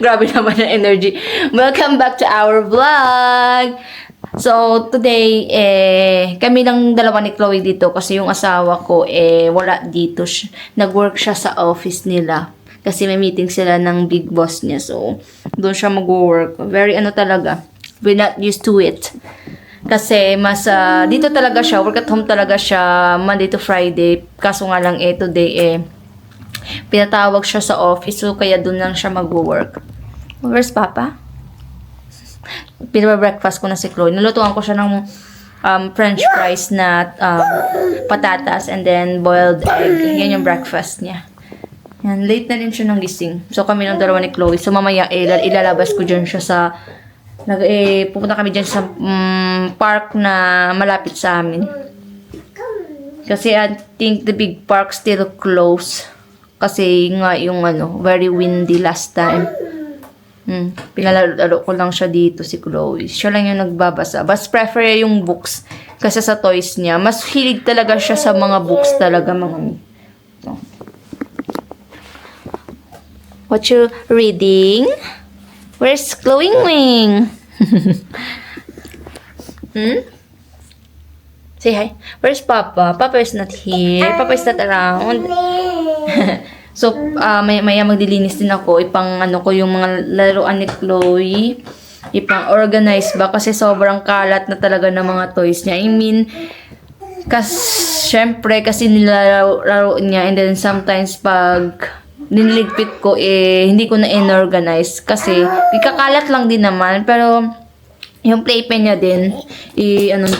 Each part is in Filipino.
Grabe naman ang energy. Welcome back to our vlog! So, today, kami lang dalawa ni Chloe dito kasi yung asawa ko, wala dito. Nag-work siya sa office nila. Kasi may meeting sila ng big boss niya. So, doon siya mag-work. Very talaga. We're not used to it. Kasi mas, dito talaga siya, work at home talaga siya, Monday to Friday. Kaso nga lang, today, pinatawag siya sa office. So, kaya doon lang siya mag-work. Where's Papa? Pinabreakfast ko na si Chloe. Nalutuan ko siya ng french fries na patatas and then boiled egg. Yan yung breakfast niya. Yan, late na rin siya ng gising. So, kami ng dalawa ni Chloe. So, mamaya, ilalabas ko dyan siya sa pupunta kami dyan sa park na malapit sa amin. Kasi I think the big park still closed. Kasi nga yung very windy last time. Pinalaro ko lang siya dito si Chloe. Siya lang yung nagbabasa. Mas prefer yung books kasi sa toys niya. Mas hilig talaga siya sa mga books talaga mga. So. What you reading? Where's Chloe Wing? Say hi. Where's Papa? Papa is not here. Papa is not around. So, maya maglilinis din ako. Ipang ko yung mga laruan ni Chloe. Ipang organize ba? Kasi sobrang kalat na talaga ng mga toys niya. I mean, syempre, kasi nilalaro niya. And then, sometimes, pag nililigpit ko, hindi ko na in-organize. Kasi, ikakalat lang din naman. Pero, yung playpen niya din, i-organize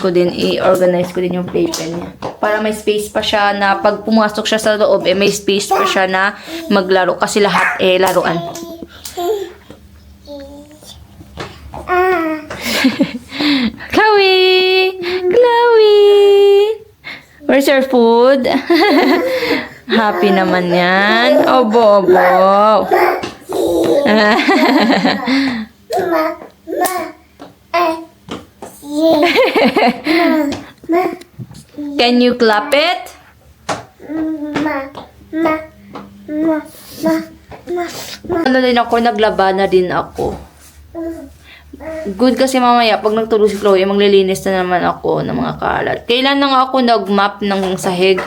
ko din yung playpen niya. Para may space pa siya na pag pumasok siya sa loob, may space pa siya na maglaro. Kasi lahat, laruan. Chloe! Chloe! Where's your food? Happy naman yan. Obo, obo. Can you clap it? Din ako, naglaba na din ako. Good kasi mamaya, pag nagtulog si Chloe, maglilinis na naman ako ng mga kalat. Kailan na nga ako nag-map ng sahig?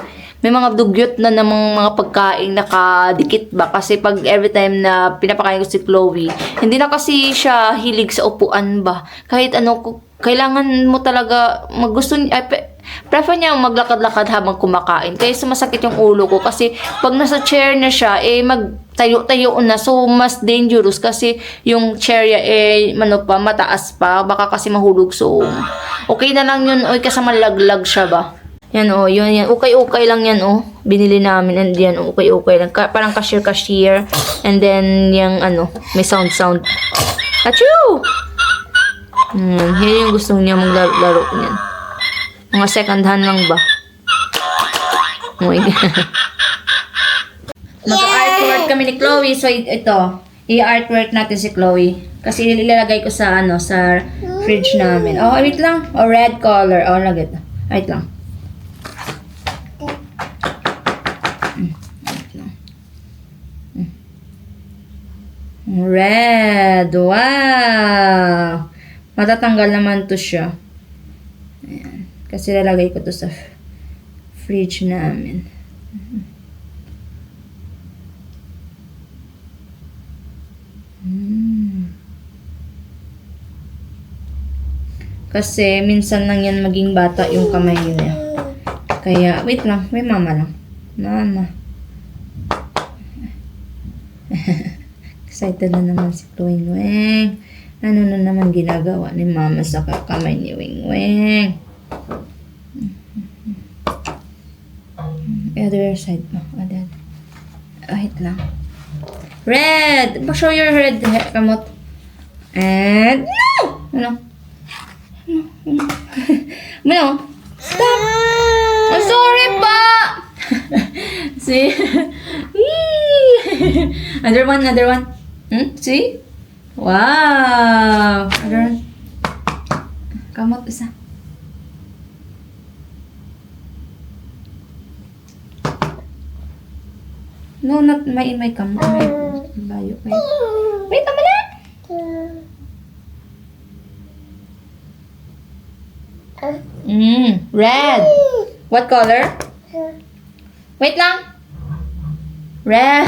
May mga dugyot na namang mga pagkain nakadikit ba? Kasi pag every time na pinapakain ko si Chloe, hindi na kasi siya hilig sa upuan ba? Kahit kailangan mo talaga prefer niya maglakad-lakad habang kumakain. Kaya sumasakit yung ulo ko kasi pag nasa chair na siya, magtayo-tayo na. So, mas dangerous kasi yung chair niya, mataas pa. Baka kasi mahulog. So, okay na lang yun. Kasi malaglag siya ba? Yan yan. Okay lang yan binili namin and yan okay lang. Parang cashier. And then yung may sound. Achoo! Yan yung gusto niya maglaro niyan. Mga second hand lang ba? Oh my God. Mag-artwork kami ni Chloe. So ito, i-artwork natin si Chloe. Kasi ilalagay ko sa sa fridge namin. Oh, wait lang. Red color. Lagay ito. Wait lang. Red. Wow! Matatanggal naman to siya. Ayan. Kasi lalagay ko to sa fridge namin. Kasi minsan lang yan maging bata yung kamay niya. Kaya, wait lang. May mama lang. Mama. Excited na naman si Chloe Weng. Ano na naman ginagawa ni mama sa kamay ni Weng Weng? Other side mo. Wait lang. Red! Show your red kamot. And, no! Stop! I'm sorry pa! See? Another one. See? Wow! Another one. Kamot isa. No, not may kamot. May layo. Wait naman na! Red. What color? Wait lang. Red.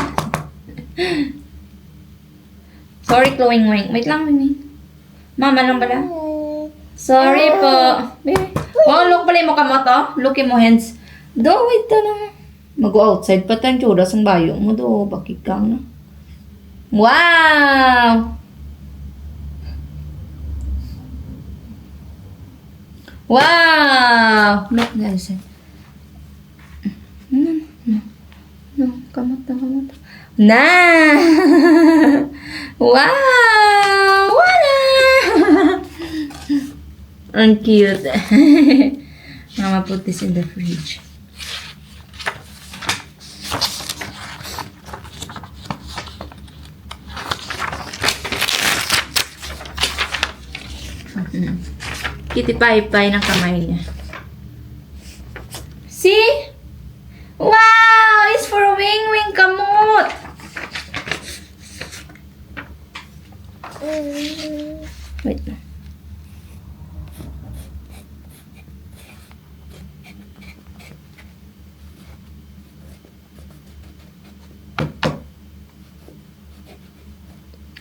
Sorry, Chloe Wing. Wait lang, Mimi. Mama lang pala. Sorry po. Baby. Oh, look pala yung mukha mo to. Look mo hands. Do, wait to na. Mag-outside pa tayong tsuras ang bayo mo. Do, bakit kang na. Wow! Wow! Look, guys. No, kamata. Na! Wow! Wala! Ang cute. Mama put this in the fridge. Kitipay-pay ng kamay niya. See? Wow! It's for Wing Wing kamot! Wait na.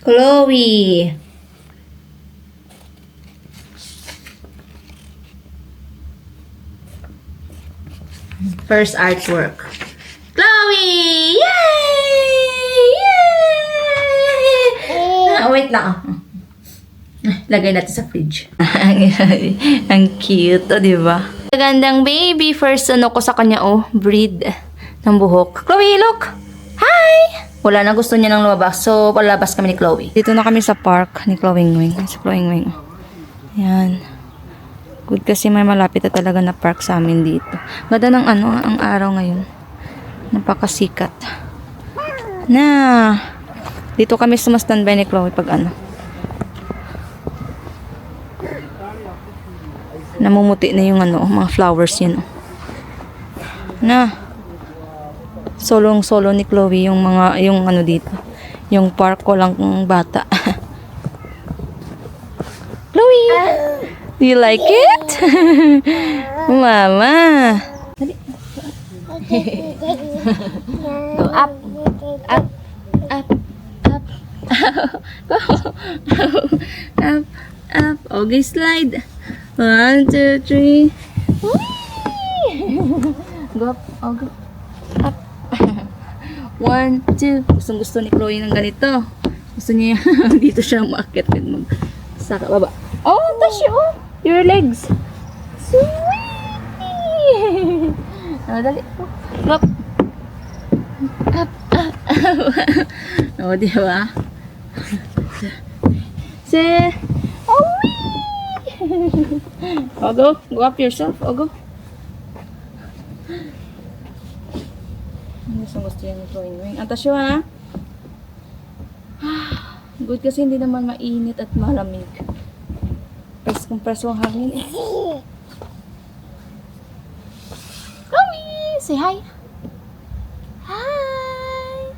Chloe! First artwork. Chloe! Yay! Yay! Wait lang. Lagay natin sa fridge. Ang cute, oh, diba? Magandang baby. First ko sa kanya, breed ng buhok. Chloe, look! Hi! Wala na, gusto niya nang lumabas. So, palabas kami ni Chloe. Dito na kami sa park ni Chloe Wing. Sa Chloe Wing. Yan. Good kasi may malapit na talaga na park sa amin dito. Ganda ng ang araw ngayon. Napakasikat. Na! Dito kami sumastandby ni Chloe pag namumuti na yung mga flowers yun. Na! Solong-solo ni Chloe yung dito. Yung park ko lang bata. Chloe! Do you like it? Mama! Go up! Up! Up! Up! Go! Up! Up! Okay, slide! 1, 2, 3. Go up! Oh, go! Up! 1, 2. Gusto ni Chloe ng ganito. Gusto niya dito siya umakyat din saka baba. Oh, Tashi, your legs. Sweetie! Dali. Up. Up, up, up. Diba? Say, go up yourself. Go. Gusto yan ni Chloe Wing. Ang Tashi, ha? Good kasi hindi naman mainit at malamig. Preso ang hangin eh. Chloe! Say hi! Hi!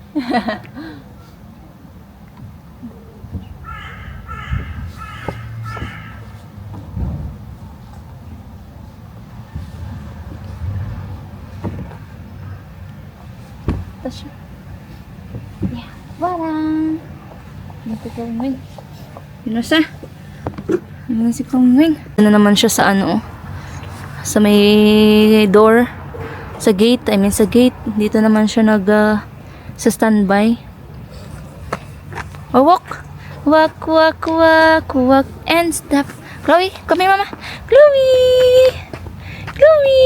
Tasha. Yeah. Warang! Dito ko rin. Yun siya. Yun si Chloe Wing. Ano naman siya sa sa may door. Sa gate. Sa gate. Dito naman siya sa standby. Oh, walk. Walk, walk, walk, walk, and stop. Chloe, come here, mama. Chloe! Chloe!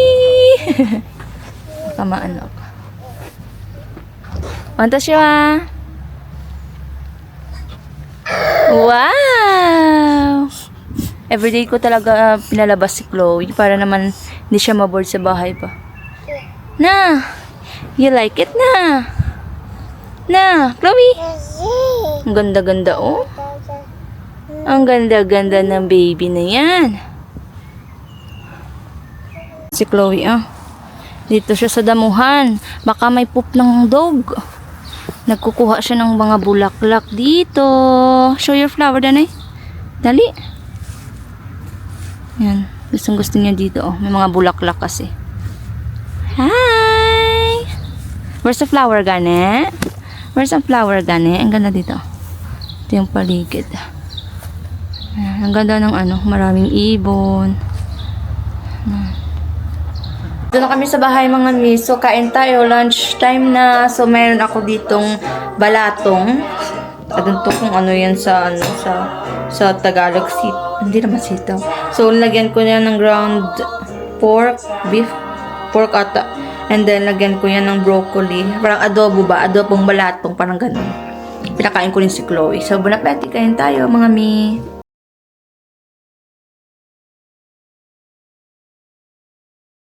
Tamaan ako. Wanta siya. Wow! Everyday ko talaga pinalabas si Chloe para naman hindi siya maboard sa bahay pa. Na! You like it na? Na, Chloe? Ang ganda-ganda oh. Ang ganda-ganda ng baby na yan. Si Chloe dito siya sa damuhan. Baka may poop ng dog. Nagkukuha siya ng mga bulaklak dito. Show your flower, Danay. Dali. Yan. Gustong gusto niya dito, oh. May mga bulaklak kasi. Hi! Where's the flower, gane? Where's the flower, gane? Ang ganda dito. Ito yung paligid. Ayan, ang ganda ng ano, maraming ibon. Doon na kami sa bahay mga miss. So, kain tayo. Lunch time na. So, meron ako ditong balatong. Adun to kung ano yan sa, ano, sa Tagalog. Hindi naman sitaw. So, lagyan ko yan ng ground pork, beef, pork ata. And then, lagyan ko yan ng broccoli. Parang adobo ba? Adobong balatong. Parang ganun. Pinakain ko rin si Chloe. So, bon appetit. Kain tayo mga mi.